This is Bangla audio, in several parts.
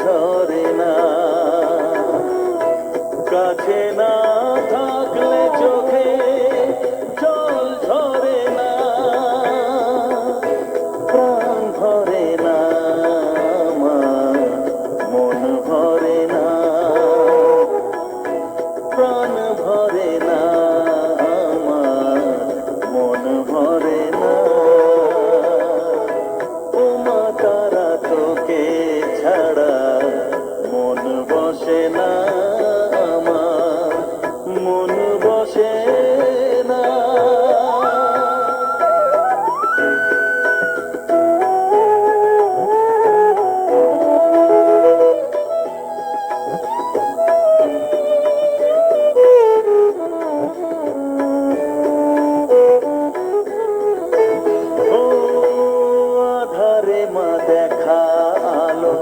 ঝরে না, কাছে না থাকলে চোখে জল ঝরে না, প্রাণ ভরে না আমার, মন ভরে না, প্রাণ ভরে না আমার, মন ভরে না। ও মা তারা তোকে ছাড়া মন বসে না আমার, মন বসে না। মা দেখা আলো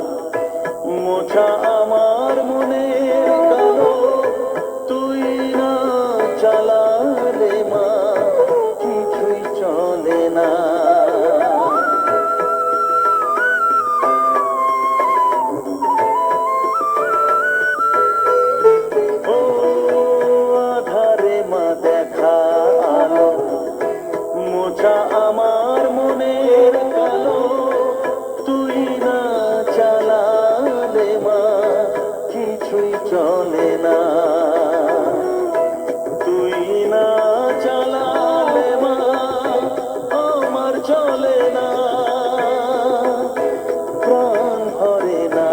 মোছা আমার মনের কালো, তুই না চালালে মা কিছুই চলে না। ও আধারে মা দেখা আলো মোছা আমার মনের কালো, তুই না চালালে মা কিছুই চলে না, তুই না চালালে মা আমার চলে না, প্রাণ ভরে না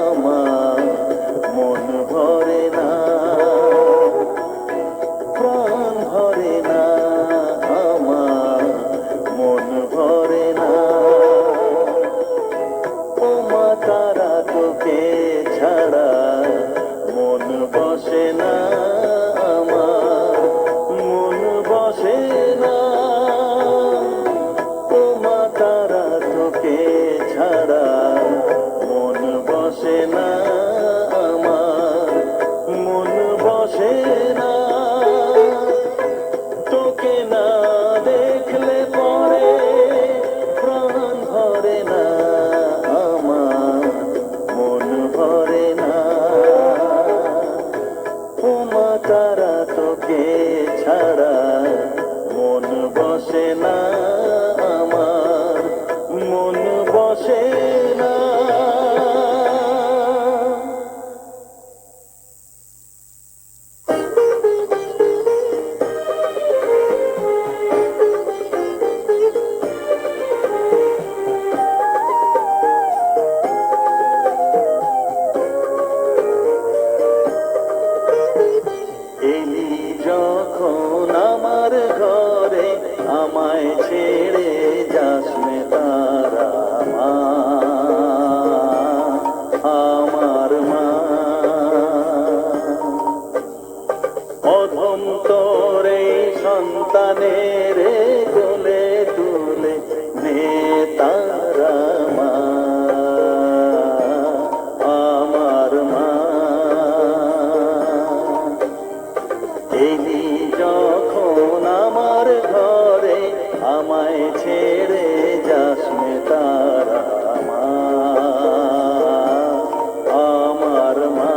আমার, মন ভরে না, প্রাণ ভরে না আমার, মন ভরে না। ও মা তারা তোকে ছাড়া মন বসে না আমার, মন বসে না। ও মা তারা তোকে ছাড়া মন বসে না আমার, মন বসে না। তোকে না দেখলে পরে প্রাণ ভরে না আমার, মন ভরে না। ও মা তারা তোকে ছাড়া মন বসে না আমার, মন বসে না। এলি যখন আমার ঘরে আমায় ছেড়ে যাস নে তারা মা, আমার মা। অধম তোর এই সন্তানের কোলে তুলে নে তারা মা, আমার মা। এলি যখন আমার ঘরে আমায় ছেড়ে যাস নে তারা মা, আমার মা।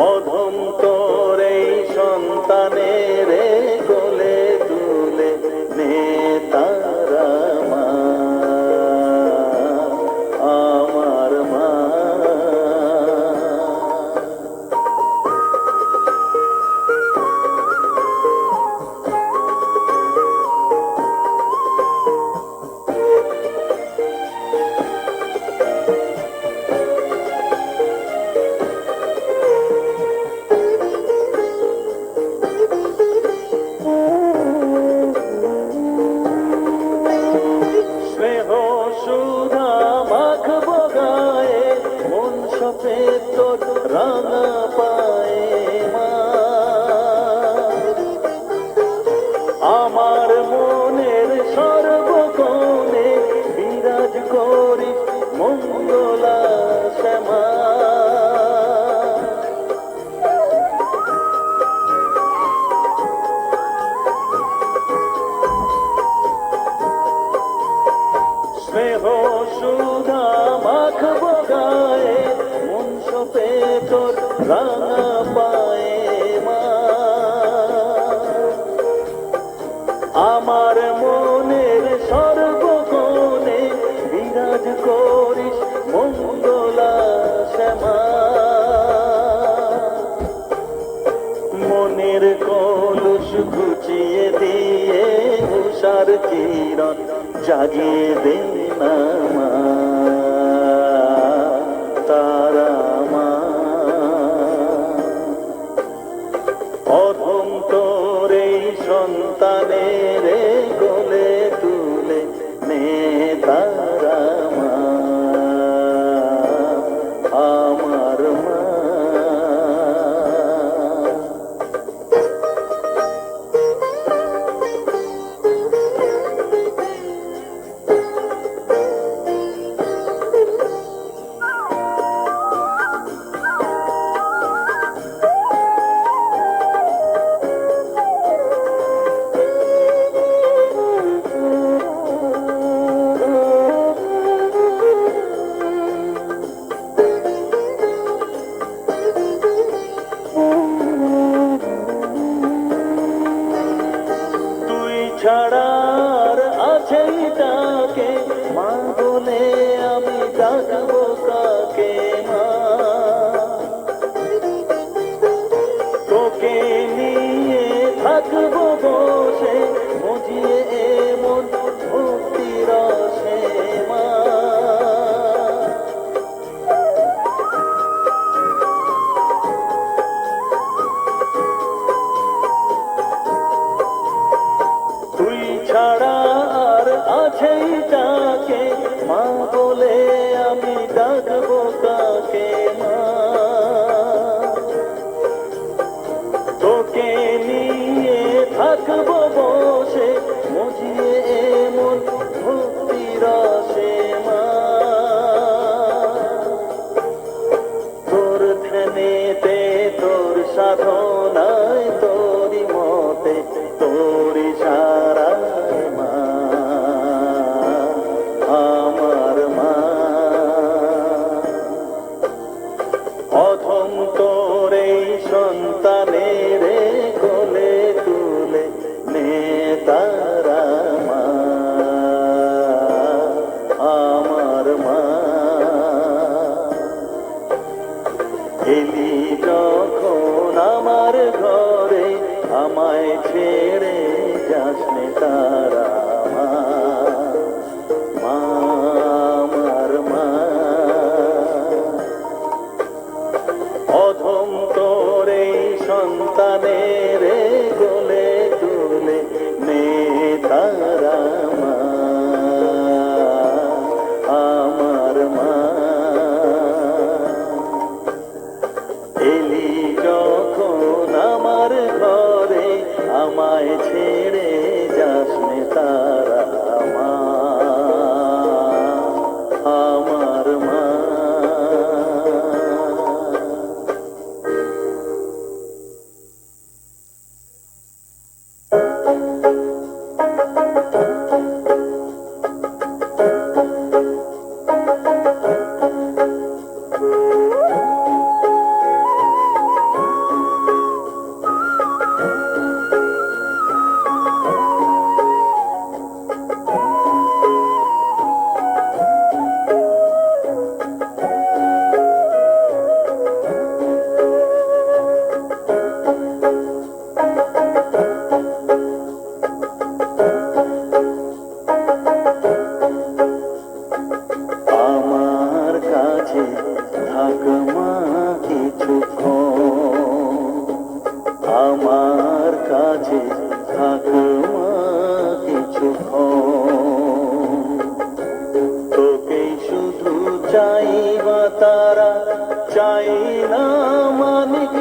অধম তোর এই সন্তানের কোলে তুলে নে তারা মা, আমার মা। স্নেহ সুধা মাখবো গায়ে, মন সফেদ তোর রাঙা পায়ে মা। আমার মনের সর্বকোণে বিরাজ করিস মঙ্গলা শ্যামা। স্নেহ সুধা মাখবো গায়ে মন সপে তোর রাঙা পায়ে মা আমার মনের সর্বকোণে বিরাজ করিস মঙ্গলা শ্যামা মনের কলস ঘুচিয়ে দিয়ে উষার কিরণ জাগিয়ে দে না মা তারা মা অধম তোর এই সন্তানের কোলে তুলে নে তারা মা আমার মা ছাড়ার আছে তাকে মা বলে আমি ডাকবো কাকে মা তোকে নিয়ে থাকবো বসে মজিয়ে এমন ভক্তি রসে মা তুই ছাড়া আর আছেই তাকে মা বলে আমি ডাকবো কাকে মা তোকে নিয়ে থাকবো বসে মজিয়ে এমন ভক্তি রসে মা তোর ধ্যানেতে তোর সাধনায় তোরি মতে তোরি সারা মা আমার মা অধম তোর এই সন্তানের কোলে তুলে নে তারা মা আমার মা এলি যখন আমার ঘরে আমায় ছেড়ে যাস নে তারা মা মা আমার মা অধম তোর এই সন্তানের কোলে তুলে নে তারা মা আমার মা এলি যখন আমার ঘরে আমায় ছেড়ে যাস নে তারা মা আমার মা আমার কাছে থাক মা কিছুক্ষণ তোকেই শুধু চাই বা তারা চাই না মানিক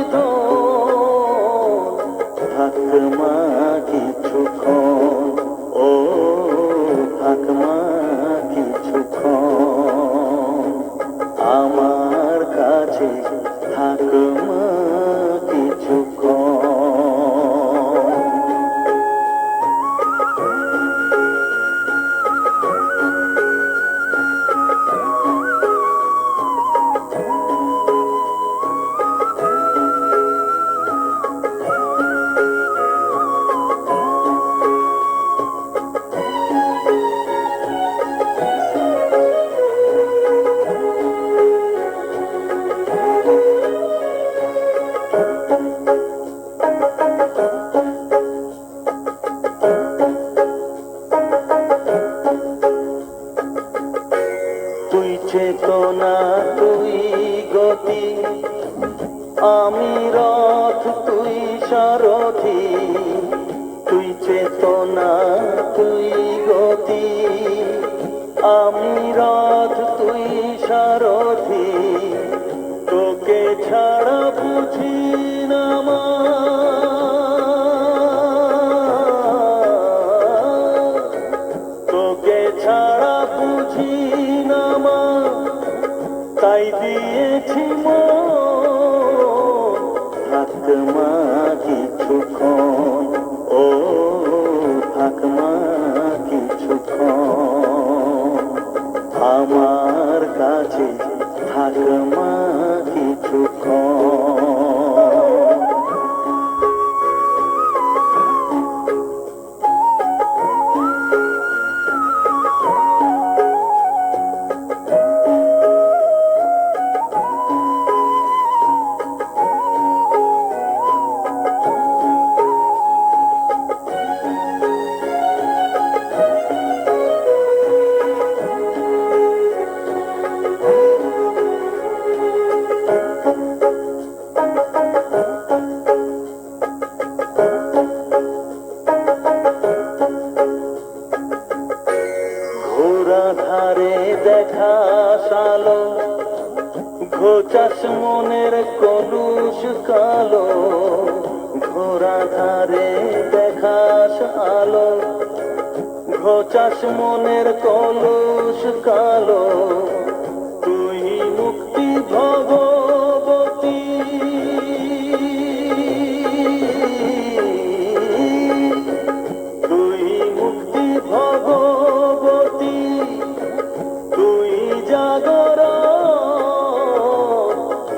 থাক মা কিছুক্ষণ ও থাক মা কিছুক্ষণ আমার কাছে থাক মা কিছুক্ষণ চেতনা তুই গতি, আমি রথ তুই সারথি। তুই চেতনা তুই গতি, আমি রথ তুই সারথি। তোকে ছাড়া বুঝি না মা, তোকে ছাড়া বুঝি না মা, তাই দিয়েছি মন। থাক মা কিছুক্ষণ, ও থাক মা কিছুক্ষণ, আমার কাছে থাক মা কিছুক্ষণ। ধারে দেখা সালো, ঘোচাস মনের কলুষ কালো। ঘোড়া ধারে দেখাস আলো, ঘোচাস মনের কলুষ কালো। তুই মুক্তি ভগবতী, তুই মুক্তি ভগবতী, তুই জাগর।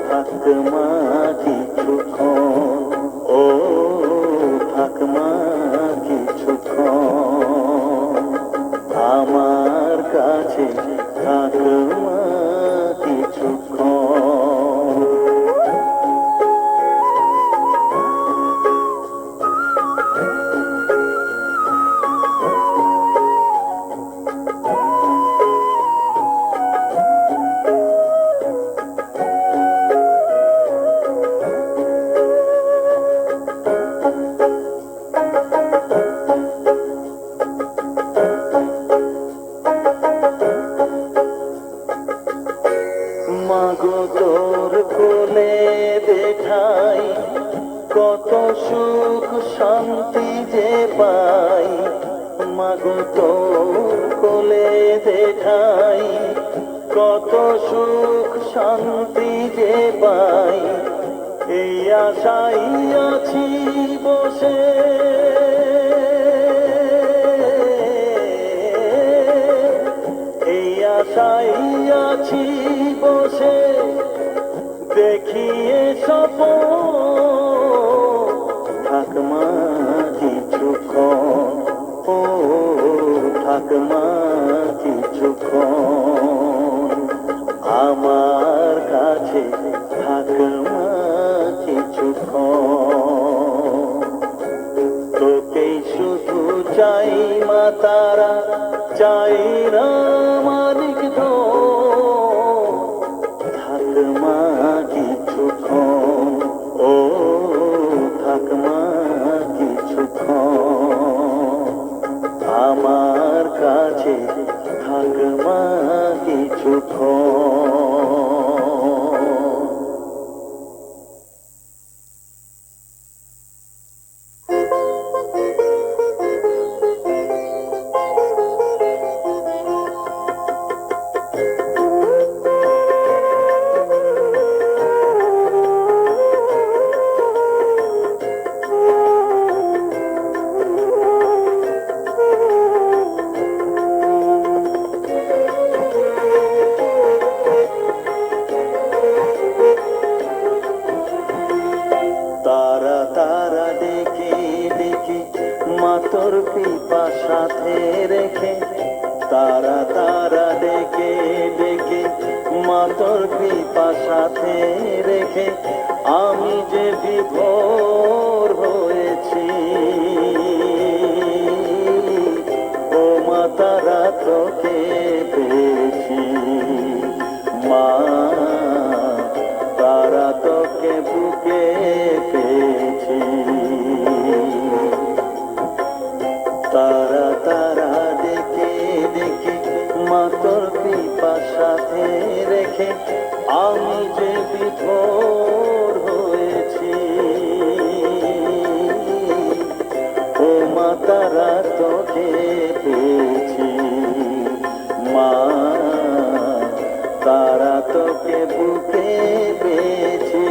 থাক মা কিছুক্ষণ, ও থাক মা কিছুক্ষণ, আমার কাছে থাক মা কিছুক্ষণ। মাগো তোর কোলে দেখাই, কত সুখ শান্তি যে পাই। মাগো তোর কোলে দেখাই, কত সুখ শান্তি যে পাই। এই আশাই আছি বসে, এই আশাই আছি বসে, দেখিয়ে স্বপন। থাক মা কিছুক্ষণ, ও থাক মা কিছুক্ষণ, আমার কাছে থাক মা কিছুক্ষণ। তোকেই শুধু চাই মা তারা, চাই না মালিক ধন। থাক মা কিছুক্ষণ, ও থাক মা কিছুক্ষণ, আমার কাছে থাক মা কিছুক্ষণ। তোর কৃপা সাথে রেখে, তারা তারা ডেকে ডেকে, মা তোর কৃপা সাথে রেখে, আমি যে বিভোর হয়েছি। ও মা তারা তোকে পেয়েছি, সাথে রেখে আমি যে বিভোর হয়েছি। ও মা তারা তোকে পেয়েছি, মা তারা তোকে বুকে পেয়েছি।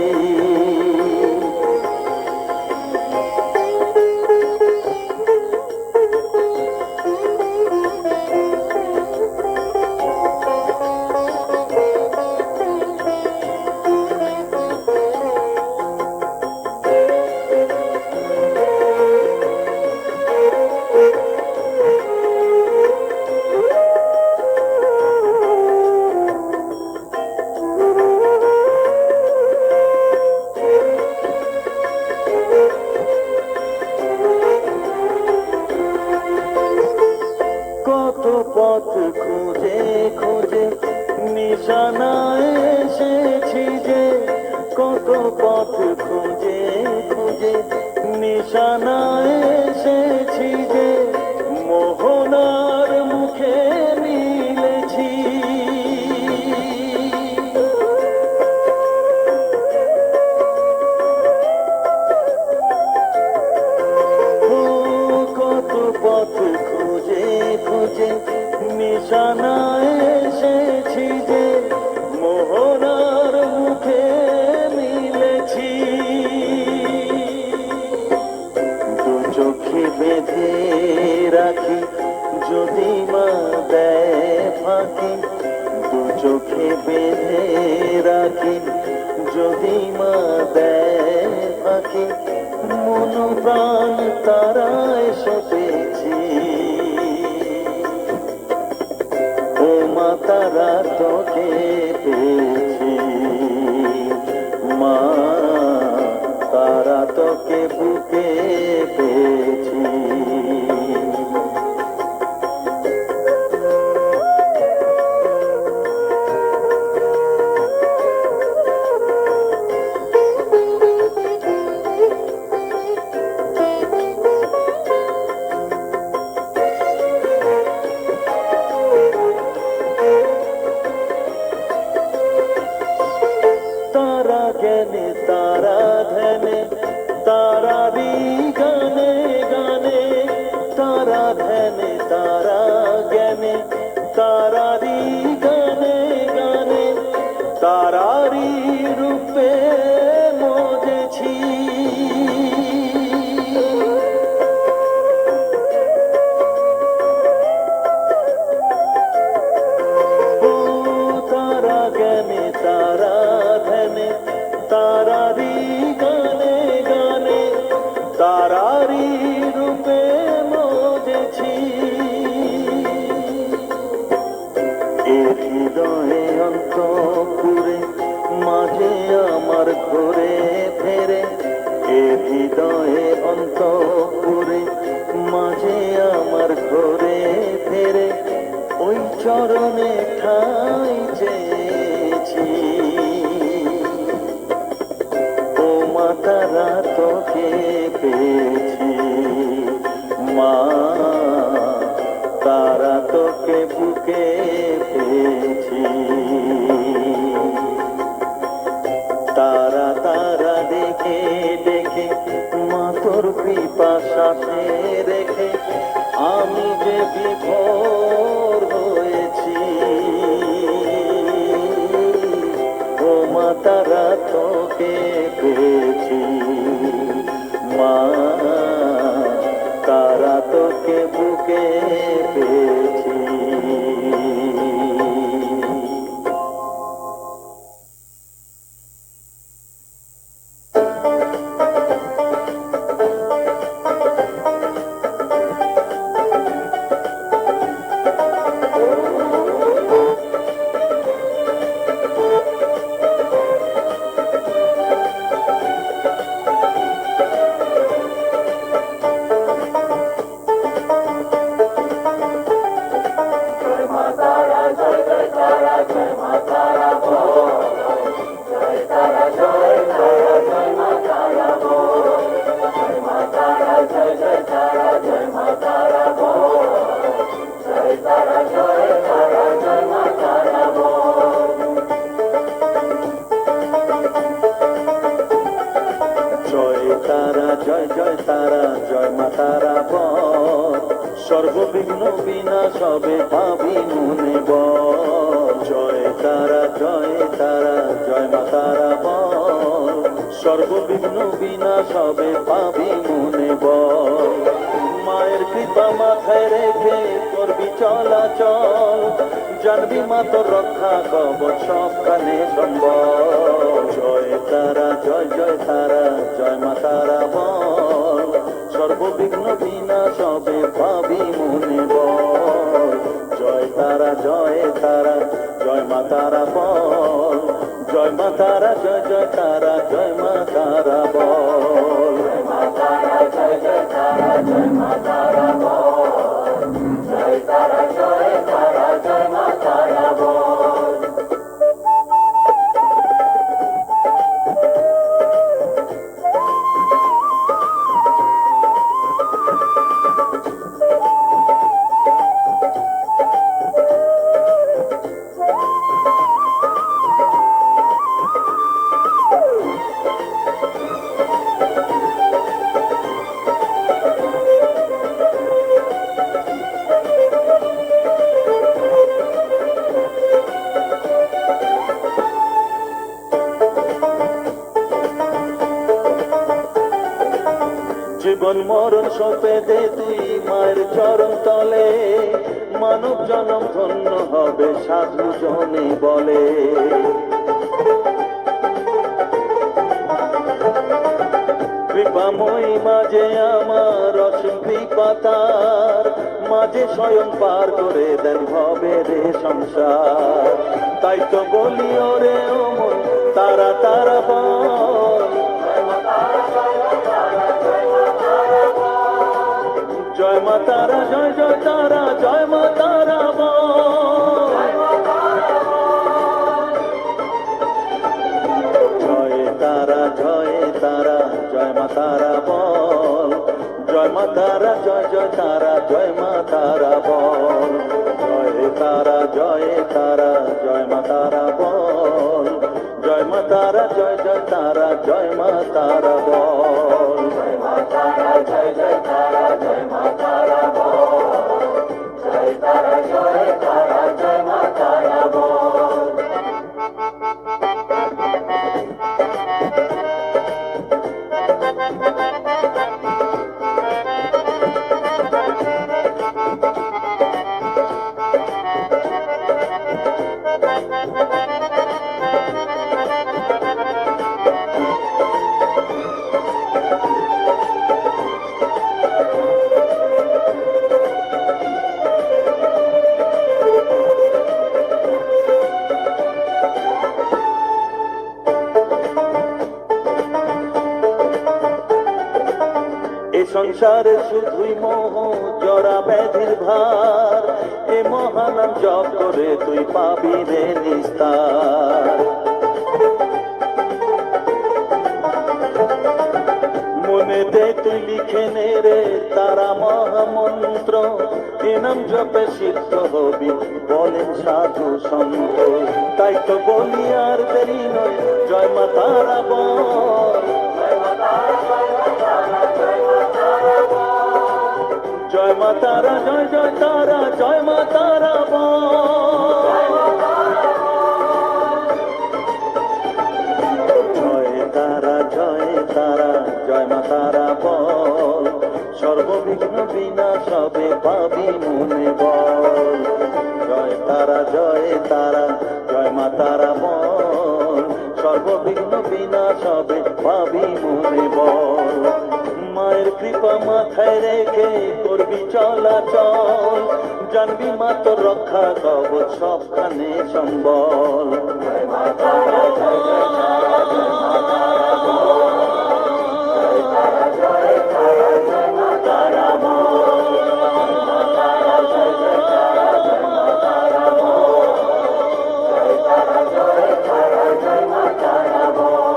কত পথ খুঁজে খুঁজে নিশানায় এসেছি যে, কত পথ খুঁজে খুঁজে নিশানায় এসেছি যে, মোহনার মুখে মিলেছি। কত পথ খুঁজে খুঁজে নিশানায় এসেছি যে, মোহনার মুখে মিলেছি। দু চোখে বেঁধে রাখি যদি মা দেয় ফাঁকি, দু চোখে বেঁধে রাখি যদি মা দেয় ফাঁকি, মন প্রাণ তারায় সপেছি। ও মা তারা তোকে পেয়েছি, মা তারা তোকে বুকে পেয়েছি। তারা জ্ঞানে তারা ধ্যানে তারারি গানে গানে, তারা ধ্যানে তারা জ্ঞানে তারারি গানে গানে, তারারি রূপে মজেছি। ও তারা জ্ঞানে তারা ধ্যানে তারারি গানে গানে, তারারি রূপে মজেছি। এ হৃদয়ে অন্তপুরে মাঝে আমার ঘরে ফেরে, এ হৃদয়ে অন্তপুরে মাঝে আমার ঘরে ফেরে, ওই চরণে ঠাই চেয়েছি। ও মা তারা তোকে পেয়েছি, মা তারা তোকে বুকে পেয়েছি। তারা তারা ডেকে ডেকে মা তোর কৃপা সাথে রেখে আমি যে বিভোর হয়েছি। ও মা তারা তোকে পেয়েছি, মা তারা তোকে বুকে পেয়েছি। জয় জয় তারা জয় মা তারা বল সর্ববিঘ্ন বিনাশ হবে পাবি মনে বল জয় তারা জয় মা তারা বল সর্ববিঘ্ন বিনাশ হবে পাবি মনে বল মায়ের কৃপা মাথায় রেখে করবি চলাচল জানবি মা তোর রক্ষা কবচ সবখানে সম্বল জয় তারা জয় মা তারা বল সর্ববিঘ্ন বিনাশ হবে পাবি মনে বল জয় তারা জয় মা তারা বল জয় মা তারা জয় মা তারা বল জয় মা তারা জয় মা তারা বল জয় তারা জয় মা তারা বল জীবন মরণ সপে দে তুই মায়ের চরণ তলে মানব জনম ধন্য হবে সাধু জনে বলে কৃপাময়ী মাঝে আমার অসীম কৃপা তার মাঝে স্বয়ং পার করে দেন ভবে রে সংসার তাই তো বলি ওরে ও মন তারা তারা বল জয় মা তারা জয় মা তারা বল জয় তারা জয় মা তারা বল জয় মা তারা জয় মা তারা বল জয় তারা জয় মা তারা বল জয় মা তারা জয় মা তারা বল জয় মা তারা জয় মা তারা বল জয় তারা জয় মা তারা বল সংসারে শুধুই মোহ জরা ব্যাধির ভার এ মহানাম জপ করে তুই পাবি রে নিস্তার মনে দে তুই লিখে নে রে তারা মহামন্ত্র এ নাম জপে সিদ্ধ হবি বলেন সাধু সন্ত তাই তো বলি আর দেরি নয় জয় মা তারা বল জয় মা তারা জয় মা তারা বল জয় তারা জয় মা তারা বল সর্ববিঘ্ন বিনাশ হবে পাবি মনে বল জয় তারা জয় মা তারা বল সর্ববিঘ্ন বিনাশ হবে পাবি মনে বল মায়ের কৃপা মাথায় রেখে করবি চলাচল জানবি মা তোর রক্ষা কবচ সবখানে সম্বল জয় মা তারা জয় মা তারা বল জয় তারা জয় মা তারা বল মা তারা জয় মা তারা বল জয় তারা জয় মা তারা বল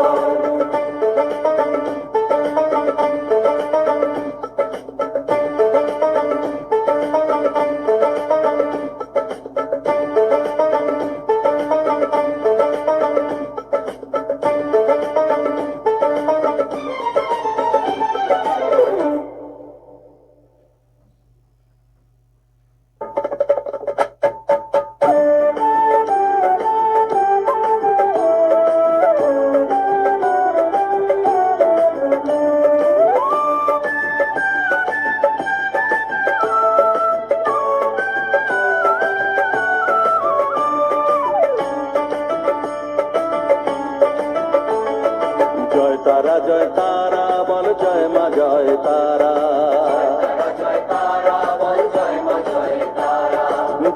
তারা জয় তারা বল জয় মা জয় তারা।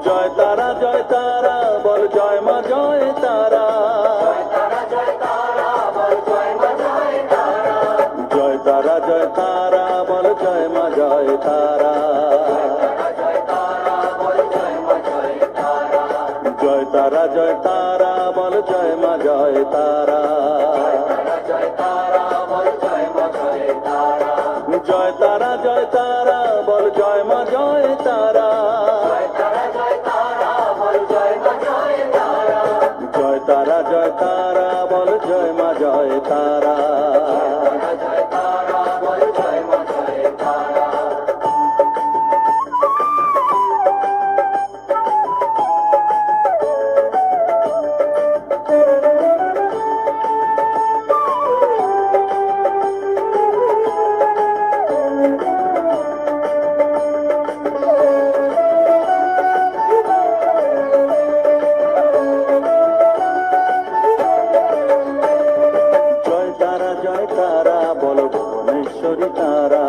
জয় তারা জয় তারা বল জয় মা জয় তারা। জয় তারা জয় তারা বল জয় মা জয় তারা। জয় তারা জয় তারা বল জয় মা জয় তারা। জয় তারা জয় তারা বল জয় মা জয় তারা। জয় তারা জয় তারা বল জয় মা জয় তারা। জয় তারা বল ভুবনেশ্বরী তারা।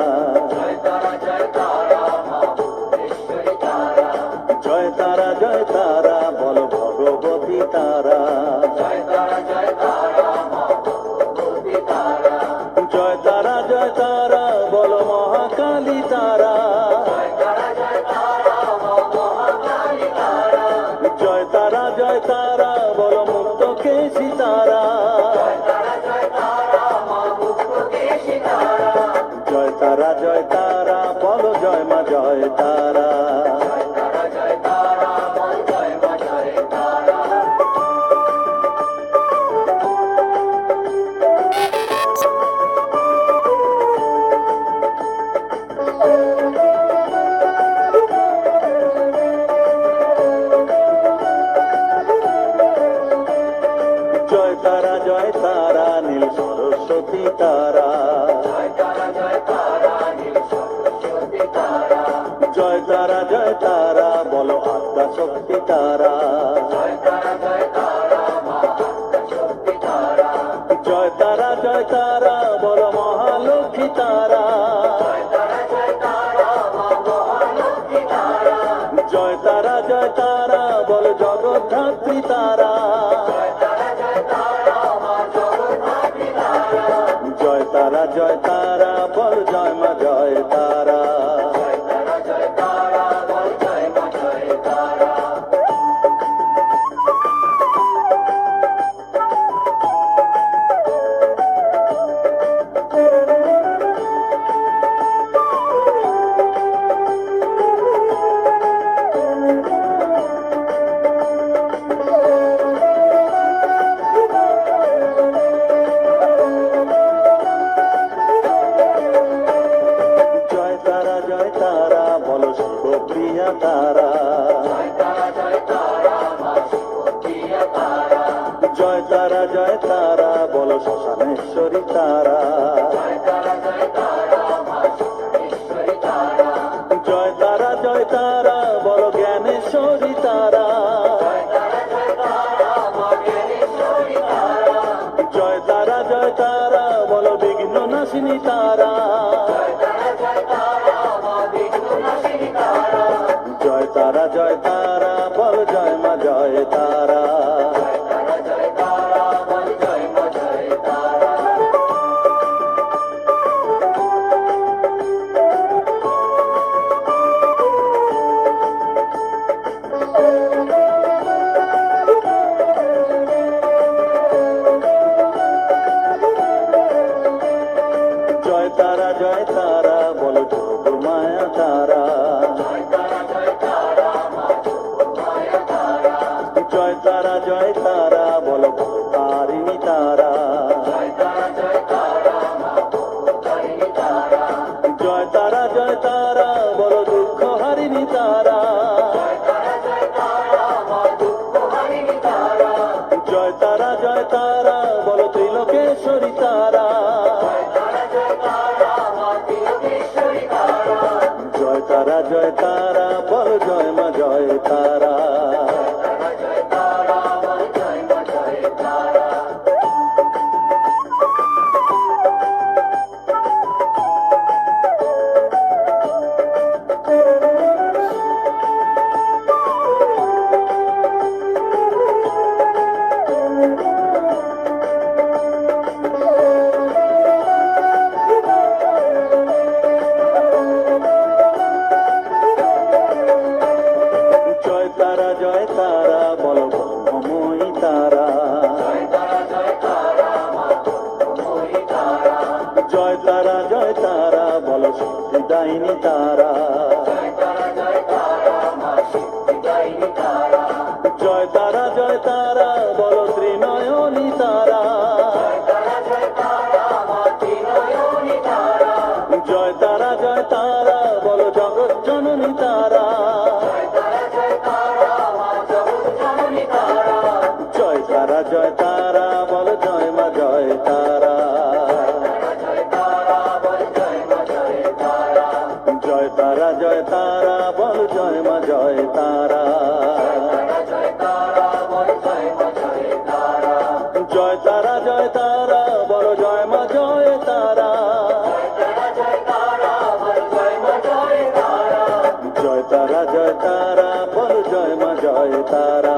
জয় তারা জয় তারা বল ভগবতী তারা। জয় তারা জয় তারা বল মহাকালী তারা। জয় তারা জয় তারা বল মুক্ত কেশী তারা। জয় তারা জয় তারা বল জয় মা জয় তারা। জয় তারা জয় তারা নীল সরস্বতী তারা। জয় তারা জয় তারা বলো আদ্যা শক্তি তারা। জয় তারা জয় তারা বলো মহালক্ষ্মী তারা। জয় তারা জয় তারা বলো জগদ্ধাত্রী তারা। জয় তারা জয় তারা বল জয় মা জয় তারা। জয় তারা জয় তারা বল শিবপ্রিয়া তারা। জয় তারা জয় তারা বল শ্মশানেশ্বরী তারা। জয় তারা জয় তারা বল জ্ঞানেশ্বরী তারা। জয় তারা জয় তারা বল বিঘ্ন নাশিনী তারা। জয় তারা জয় তারা বল জয় মা জয় তারা। জয় তারা জয় তারা বল যোগ মায়া তারা। জয় তারা জয় তারা বল তারিণী তারা। জয় তারা জয় তারা বল দুঃখ হারিণী তারা। জয় তারা জয় তারা বল ত্রিলোকেশ্বরী তারা। জয় তারা জয় তারা বল জয় মা জয় তারা। তারা, জয় তারা জয় তারা বলো সিদ্ধিদায়িনী তারা, জয় তারা বলো ত্রিনয়নী তারা, জয় তারা বলো জগৎ জননী তারা, জয় তারা বলো জয় মা জয় তারা, জয় তারা বলো জয় মা জয় তারা, জয় তারা বলো জয় মা জয় তারা, জয় তারা বলো জয় মা জয় তারা,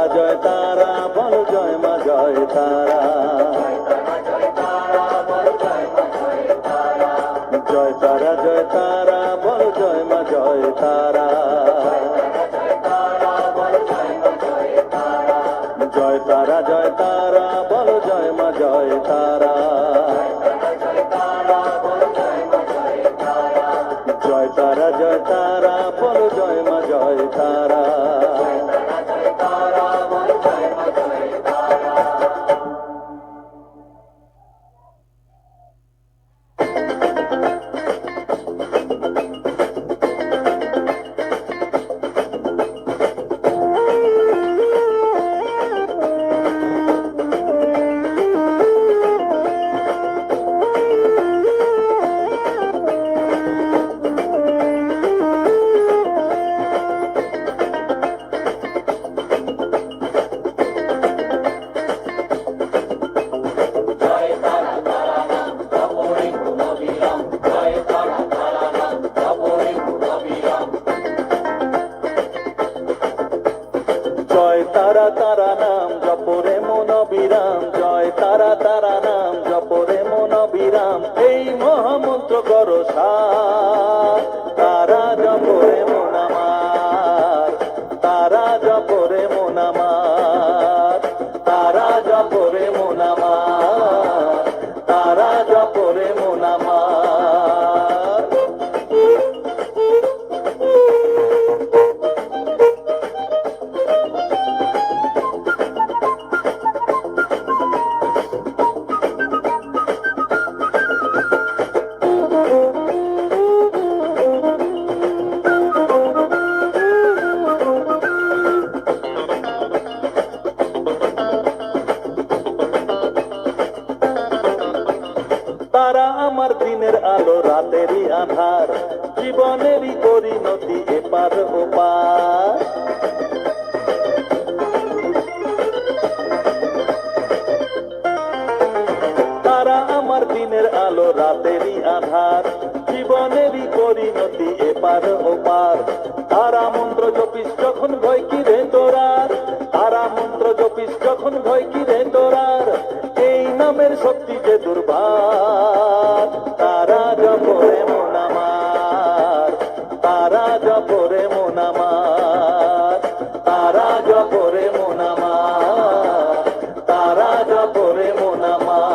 জয় তারা বলো জয় মা জয় তারা, জয় তারা বলো জয় মা জয় তারা, জয় তারা বলো জয় মা জয় তারা, জয় তারা বলো জয় মা জয় তারা। জয় তারা তারা নাম জপরে মন বিরাম, জয় তারা তারা নাম জপরে মন বিরাম, এই মহামন্ত্র করো সার, তারা জপরে মন আমার, তারা জপরে মন আমার, তারা জপরে মন আমার, তারা জপরে মন আমার। তারা আমার দিনের আলো রাতেরই আধার, জীবনেরই পরিণতি এপার ওপার, তারা আমার দিনের আলো রাতেরই আধার, জীবনেরই পরিণতি এপার ওপার, তারা মন্ত্র জপিস যখন ভয় কি রে তোরার, তারা মন্ত্র জপিস যখন ভয় কি রে তোরার, এই নামের শক্তি যে দুর্বার, তারা জপরে মন আমার, তারা জপরে মন আমার, তারা জপরে মন আমার, তারা জপরে মন আমার।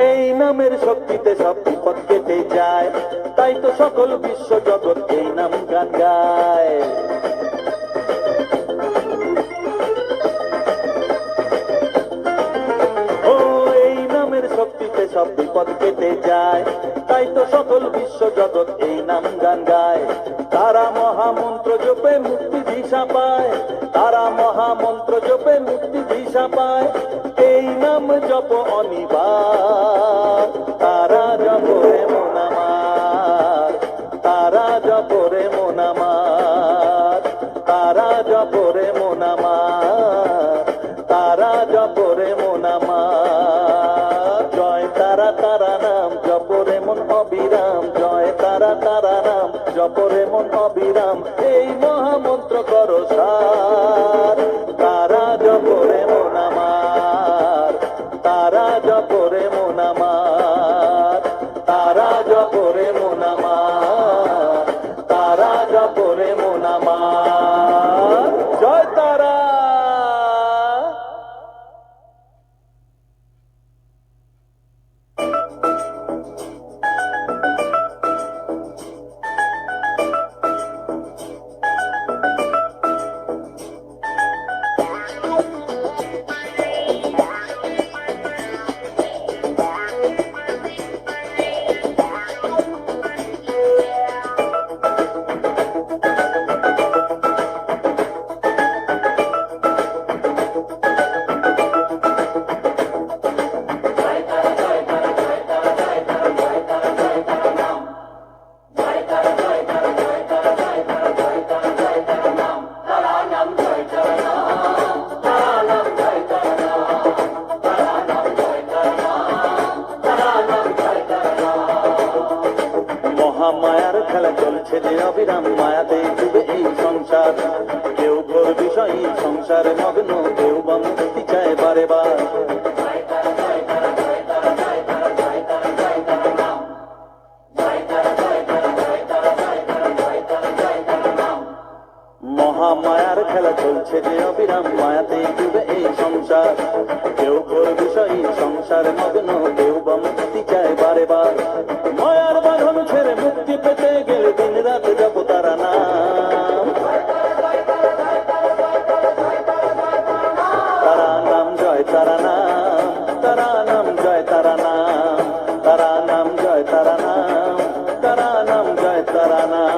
এই নামের শক্তিতে সব বিপদ কেটে যায়, তাই তো সকল বিশ্ব জগৎ এই নাম গান গায়। ও এই নামের শক্তিতে সব বিপদ কেটে যায়, তাই তো সকল বিশ্ব জগৎ এই নাম গান গায়। তারা মহামন্ত্র জপে মুক্তি দিশা পায়, তারা মহামন্ত্র জপে মুক্তি দিশা পায়, এই নাম জপ অনিবার, তারা জপরে মন আমার, তারা জপরে মন আমার, তারা জপরে মন আমার, তারা জপরে মন আমার। জয় তারা তারা নাম জপরে মন অবিরাম, জয় তারা তারা নাম জপরে মন অবিরাম, এই মহামন্ত্র করো সার। তারা জপরে মন আমার, তারা জপরে মন আমার, তারা জপরে মন আমার, তারা জপরে মন আমার। জয় তারা। মহামায়ার খেলা চলছে যে অবিরাম, মায়াতে ডুবে এই সংসার। কেউ ঘোর বিষয়ী সংসারে মগ্ন, কেউ বা মুক্তি চায় বারে বার। মহামায়ার খেলা চলছে যে অবিরাম, মায়াতে ডুবে এই সংসার। কেউ ঘোর বিষয়ী সংসারে মগ্ন, কেউ বা মুক্তি চায় বারে বার। মায়ার বাঁধন ছেড়ে মুক্তি পেতে গেলে দিন রাত জপ তারা নাম। তারা নাম জয় তারা নাম, তারা নাম জয় তারা নাম, তারা নাম জয় তারা নাম, তারা নাম জয় তারা নাম।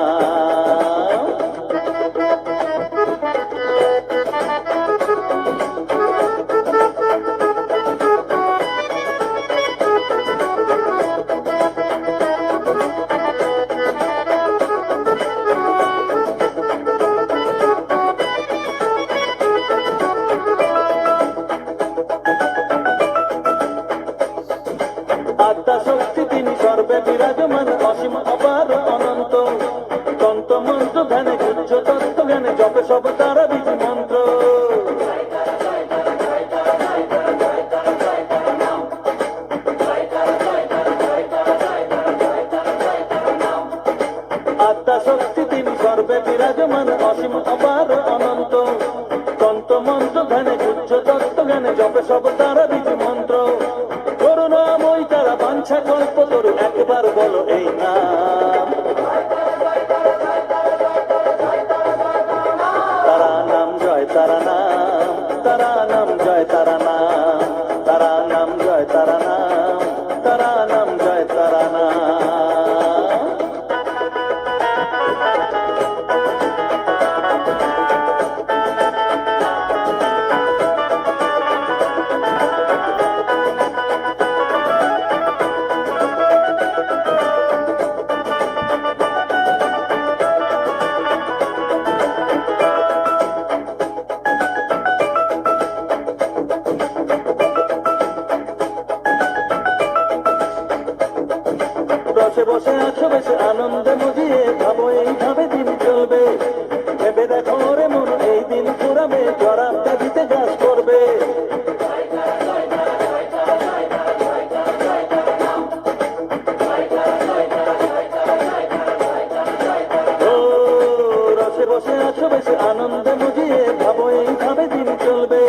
আত্মা শক্তি তিনি সর্বে বিরাজমান, অসীম অপার অনন্ত। তন্ত্র মন্ত্র ধ্যানে গুজ্জ তত্ত্ব জ্ঞানে জপে সব তারা বীজ মন্ত্র। আত্মা শক্তি তিনি সর্বে বিরাজমান, অসীম অপার অনন্ত। তন্ত্র মন্ত্র ধ্যানে গুজ্জ তত্ত্ব জ্ঞানে জপে সব তারা বীজ মন্ত্র। করুণাময় তারা বাঞ্ছা কল্প তোর, একবার বলো এই নাম। তারা নাম জয় তারা নাম, তারা নাম জয় তারা নাম, তারা নাম জয় তারা নাম, তারা নাম জয় তারা নাম। বসে বসে আছো বেশি আনন্দে মুজিয়ে, ভাবো এইভাবে দিন চলবে। ভেবে দেখো রে মন এই দিন ফুরাবে, জরাবটা দিতে গাছ করবে। ও রসে বসে আছো বেশি আনন্দে মুজিয়ে, ভাবো এইভাবে দিন চলবে।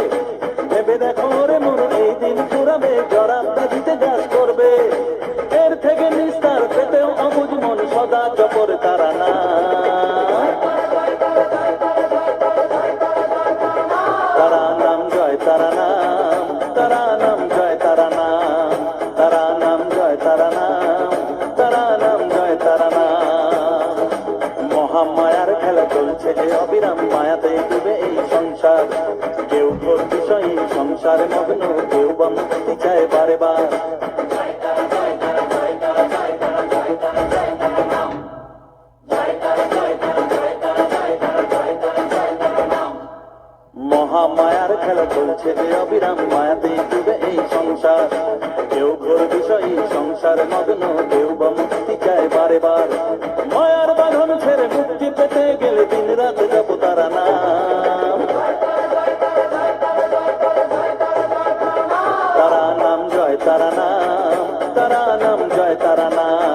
ভেবে দেখো রে মন এই দিন ফুরাবে, জরাবটা দিতে গাছ করবে। এর থেকে নিস্তার পেতেও অবুঝ মন সদা জপর তারা নাম। তারা নাম জয় তারা নাম, তারা নাম জয় তারা নাম, তারা নাম জয় তারা নাম, তারা নাম জয় তারা নাম। মহামায়ার খেলা চলছে যে অবিরাম, মায়াতে ডুবে এই সংসার। কেউ ঘোর বিষয়ী সংসারে মগ্ন, কেউ বা মুক্তি চায় বারে বার। মহামায়ার খেলা চলছে যে অবিরাম, মায়াতে ডুবে এই সংসার। কেউ কেউ ঘোর বিষয়ী সংসার মগ্ন, কেউ বা মুক্তি চায় বারে বার। মায়ার বাঁধন ছেড়ে মুক্তি পেতে গেলে দিন রাত জপ তারা নাম, তারা নাম জয় তারা নাম, তারা নাম জয় তারা নাম।